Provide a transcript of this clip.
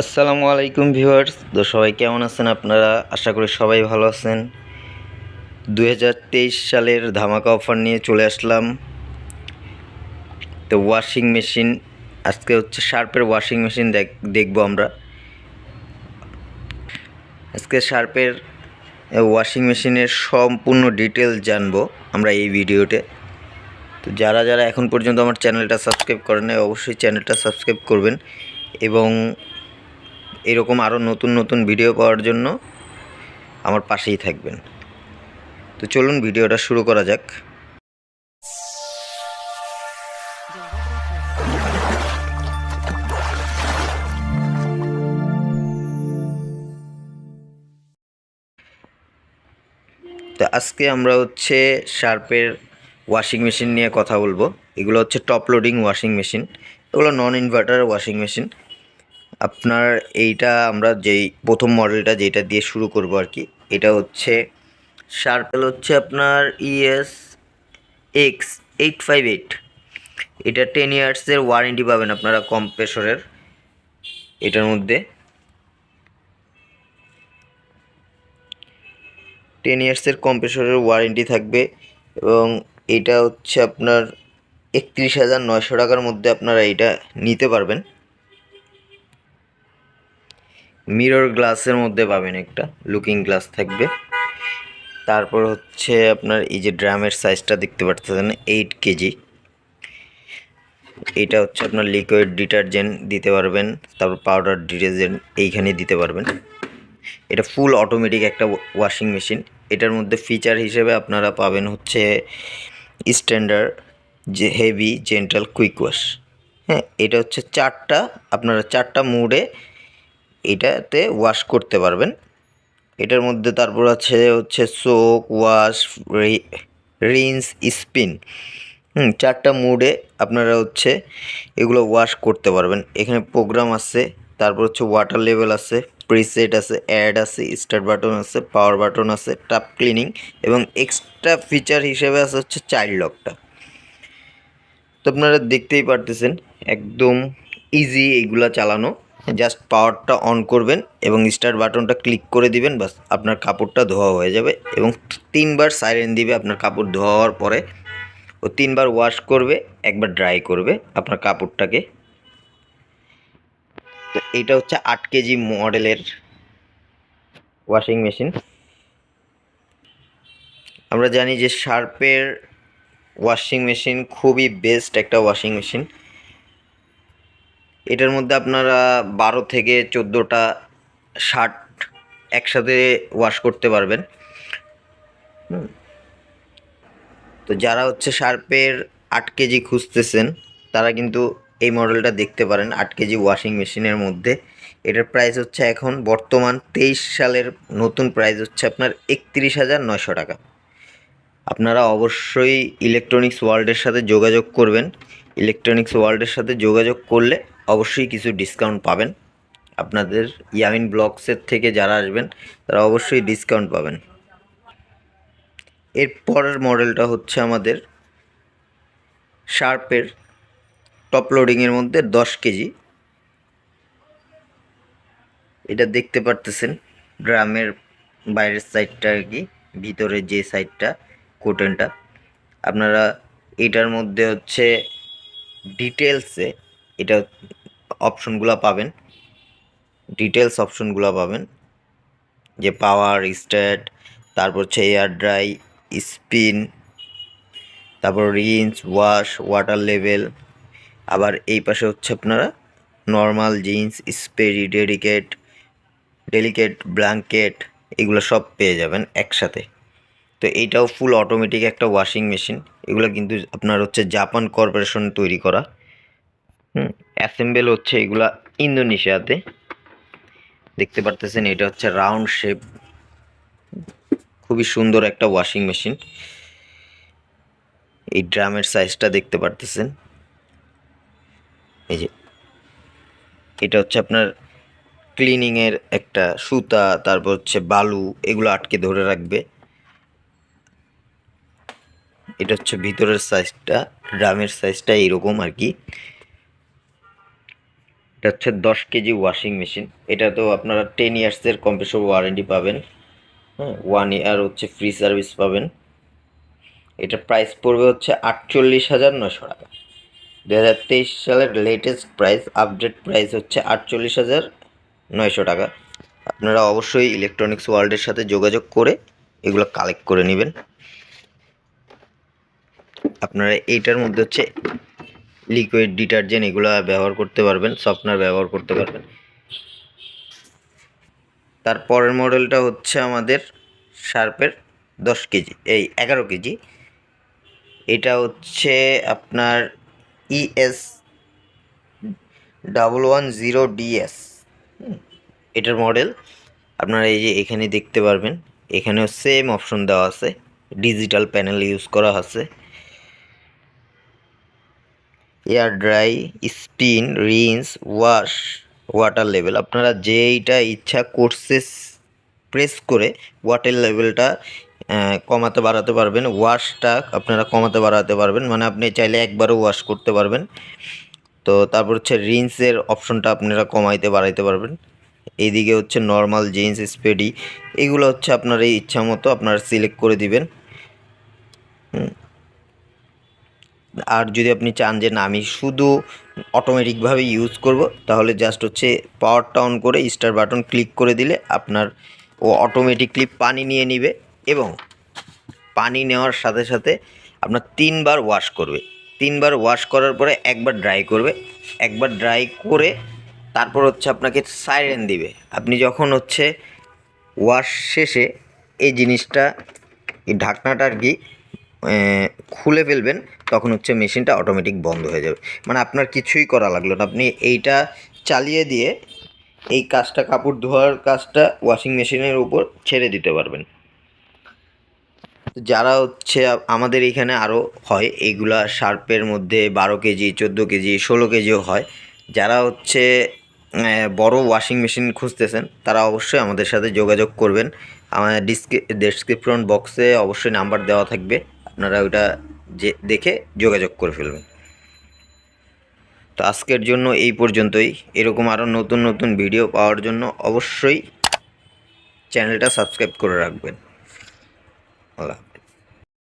আসসালামু আলাইকুম ভিউয়ার্স। তো সবাই কেমন আছেন আপনারা? আশা করি সবাই ভালো আছেন। 2023 সালের ধামাকা অফার নিয়ে চলে আসলাম। তো ওয়াশিং মেশিন আজকে হচ্ছে শার্পের ওয়াশিং মেশিন দেখবো আমরা। আজকে শার্পের ওয়াশিং মেশিনের সম্পূর্ণ ডিটেলস জানবো আমরা এই ভিডিওতে। তো যারা যারা এখন পর্যন্ত আমার চ্যানেলটা সাবস্ক্রাইব করেন নাই অবশ্যই চ্যানেলটা সাবস্ক্রাইব করবেন এবং এরকম আরও নতুন নতুন ভিডিও পাওয়ার জন্য আমার পাশেই থাকবেন। তো চলুন ভিডিওটা শুরু করা যাক। তো আজকে আমরা হচ্ছে শার্পের ওয়াশিং মেশিন নিয়ে কথা বলবো। এগুলো হচ্ছে টপ লোডিং ওয়াশিং মেশিন, এগুলো নন ইনভার্টার ওয়াশিং মেশিন। আপনার এইটা আমরা যেই প্রথম মডেলটা যেটা দিয়ে শুরু করব আর কি, এটা হচ্ছে শার্পেল হচ্ছে আপনার ES-X858। এটা 10 ইয়ার্সের ওয়ারেন্টি পাবেন আপনারা কম্প্রেসরের। এটার মধ্যে 10 ইয়ার্সের কম্প্রেসরের ওয়ারেন্টি থাকবে এবং এটা হচ্ছে আপনার 31,900 টাকার মধ্যে আপনারা এটা নিতে পারবেন। মিরর গ্লাসের মধ্যে পাবেন, একটা লুকিং গ্লাস থাকবে। তারপর হচ্ছে আপনার এই যে ড্রামের সাইজটা দেখতে পাচ্ছেন 8 কেজি। এটা হচ্ছে আপনার লিকুইড ডিটারজেন্ট দিতে পারবেন, তারপর পাউডার ডিটারজেন্ট এইখানে দিতে পারবেন। এটা ফুল অটোমেটিক একটা ওয়াশিং মেশিন। এটার মধ্যে ফিচার হিসেবে আপনারা পাবেন হচ্ছে স্ট্যান্ডার্ড যে হেভি জেন্টাল কুইক ওয়াশ। হ্যাঁ, এটা হচ্ছে আপনারা চারটা মুডে এটাতে ওয়াশ করতে পারবেন। এটার মধ্যে তারপর হচ্ছে সোক, ওয়াশ, রিন্স, স্পিন। চারটা মুডে আপনারা হচ্ছে এগুলো ওয়াশ করতে পারবেন। এখানে প্রোগ্রাম আছে, তারপর হচ্ছে ওয়াটার লেভেল আছে, প্রিসেট আছে, অ্যাড আছে, স্টার্ট বাটন আছে, পাওয়ার বাটন আছে, টাপ ক্লিনিং এবং এক্সট্রা ফিচার হিসেবে আছে হচ্ছে চাইল্ড লকটা। তো আপনারা দেখতেই পারতেছেন একদম ইজি এইগুলা চালানো। জাস্ট পাওয়ারটা অন করবেন এবং স্টার্ট বাটনটা ক্লিক করে দিবেন, বাস আপনার কাপড়টা ধোয়া হয়ে যাবে এবং 3বার সাইরেন দিবে আপনার কাপড় ধোয়া হওয়ার পরে। ও 3বার ওয়াশ করবে, একবার ড্রাই করবে আপনার কাপড়টাকে। তো এইটা হচ্ছে 8 কেজি মডেলের ওয়াশিং মেশিন। আমরা জানি যে শার্পের ওয়াশিং মেশিন খুবই বেস্ট একটা ওয়াশিং মেশিন। এটার মধ্যে আপনারা 12 থেকে 14টা শার্ট একসাথে ওয়াশ করতে পারবেন। তো যারা হচ্ছে শার্পের 8 কেজি খুঁজতেছেন তারা কিন্তু এই মডেলটা দেখতে পারেন 8 কেজি ওয়াশিং মেশিনের মধ্যে। এটার প্রাইস হচ্ছে এখন বর্তমান 23 সালের নতুন প্রাইস হচ্ছে আপনার 31,900 টাকা। আপনারা অবশ্যই ইলেকট্রনিক্স ওয়ার্ল্ডের সাথে যোগাযোগ করবেন। ইলেকট্রনিক্স ওয়ার্ল্ডের সাথে যোগাযোগ করলে অবশ্যই কিছু ডিসকাউন্ট পাবেন। আপনাদের ইয়ামিন ব্লগসের থেকে যারা আসবেন তারা অবশ্যই ডিসকাউন্ট পাবেন। এর পরের মডেলটা হচ্ছে আমাদের শার্পের টপ লোডিংয়ের মধ্যে 10 কেজি। এটা দেখতে পারতেছেন ড্রামের বাইরের সাইডটা আর কি, ভিতরে যে সাইডটা কোটেনটা। আপনারা এটার মধ্যে হচ্ছে ডিটেলসে এটা অপশনগুলো পাবেন, ডিটেলস অপশনগুলো পাবেন যে পাওয়ার, স্টার্ট, তারপর হচ্ছে এয়ার ড্রাই, স্পিন, তারপর রিন্স, ওয়াশ, ওয়াটার লেভেল। আবার এই পাশে হচ্ছে আপনারা নর্মাল জিন্স, স্পেরি, ডেলিকেট, ব্ল্যাঙ্কেট এগুলো সব পেয়ে যাবেন একসাথে। তো এইটাও ফুল অটোমেটিক একটা ওয়াশিং মেশিন। এগুলো কিন্তু আপনার হচ্ছে জাপান কর্পোরেশন তৈরি করা। অ্যাসেম্বল হচ্ছে এগুলা ইন্দোনেশিয়াতে। দেখতে পারতেছেন এটা হচ্ছে রাউন্ড শেপ, খুবই সুন্দর একটা ওয়াশিং মেশিন। এই ড্রামের সাইজটা দেখতে পারতেছেন, এই যে এটা হচ্ছে আপনার ক্লিনিংয়ের একটা সুতা, তারপর হচ্ছে বালু এগুলো আটকে ধরে রাখবে। এটা হচ্ছে ভিতরের সাইজটা, ড্রামের সাইজটা এইরকম আর কি। এটা হচ্ছে 10 কেজি ওয়াশিং মেশিন। এটা তো আপনারা 10 ইয়ার্সের কম্প্রেসর ওয়ারেন্টি পাবেন, হ্যাঁ, 1 ইয়ার হচ্ছে ফ্রি সার্ভিস পাবেন। এটা প্রাইস পড়বে হচ্ছে 48,900 টাকা। 2023 সালের লেটেস্ট প্রাইস, আপডেট প্রাইস হচ্ছে 48,900 টাকা। আপনারা অবশ্যই ইলেকট্রনিক্স ওয়ার্ল্ডের সাথে যোগাযোগ করে এগুলো কালেক্ট করে নেবেন। আপনারা এইটার মধ্যে হচ্ছে লিকুইড ডিটারজেন্ট এগুলো ব্যবহার করতে পারবেন, সফটনার ব্যবহার করতে পারবেন। তারপরের মডেলটা হচ্ছে আমাদের শার্পের 10 কেজি, এই 11 কেজি। এটা হচ্ছে আপনার ES1110DS, এটার মডেল। আপনারা এই যে এখানে দেখতে পারবেন, এখানেও সেম অপশন দেওয়া আছে, ডিজিটাল প্যানেল ইউজ করা আছে। Air dry, spin, rinse, wash, water level, আপনারা যেইটা ইচ্ছা কোর্সে প্রেস করে ওয়াটার লেভেলটা কমাতে বাড়াতে পারবেন। ওয়াশটা আপনারা কমাতে বাড়াতে পারবেন, মানে আপনি চাইলে একবারও ওয়াশ করতে পারবেন। তো তারপর হচ্ছে রিন্সের অপশনটা আপনারা কমাইতে বাড়াইতে পারবেন। এইদিকে হচ্ছে নর্মাল, জিন্স, স্পেডি, এগুলো হচ্ছে আপনার এই ইচ্ছা মতো আপনারা সিলেক্ট করে দিবেন। আর যদি আপনি চান যে না আমি শুধু অটোমেটিকভাবে ইউজ করব, তাহলে জাস্ট হচ্ছে পাওয়ারটা অন করে স্টার বাটন ক্লিক করে দিলে আপনার ও অটোমেটিকলি পানি নিয়ে নিবে, এবং পানি নেওয়ার সাথে সাথে আপনার 3 বার ওয়াশ করবে। 3 বার ওয়াশ করার পরে একবার ড্রাই করবে, একবার ড্রাই করে তারপর হচ্ছে আপনাকে সাইরেন দিবে। আপনি যখন হচ্ছে ওয়াশ শেষে এই জিনিসটা, এই ঢাকনাটা আর কি খুলে ফেলবেন, তখন হচ্ছে মেশিনটা অটোমেটিক বন্ধ হয়ে যাবে। মানে আপনার কিছুই করা লাগলো না, আপনি এইটা চালিয়ে দিয়ে এই কাজটা, কাপড় ধোয়ার কাজটা ওয়াশিং মেশিনের উপর ছেড়ে দিতে পারবেন। যারা হচ্ছে আমাদের এখানে আরও হয় এইগুলা, শার্পের মধ্যে 12 কেজি, 14 কেজি, 16 কেজিও হয়। যারা হচ্ছে বড় ওয়াশিং মেশিন খুঁজতেছেন তারা অবশ্যই আমাদের সাথে যোগাযোগ করবেন। আমাদের ডেসক্রিপশন বক্সে অবশ্যই নাম্বার দেওয়া থাকবে, আপনারা ওইটা যে দেখে যোগাযোগ করে ফেলবেন। তো আজকের জন্য এই পর্যন্তই। এরকম আরও নতুন নতুন ভিডিও পাওয়ার জন্য অবশ্যই চ্যানেলটা সাবস্ক্রাইব করে রাখবেন। আল্লাহ।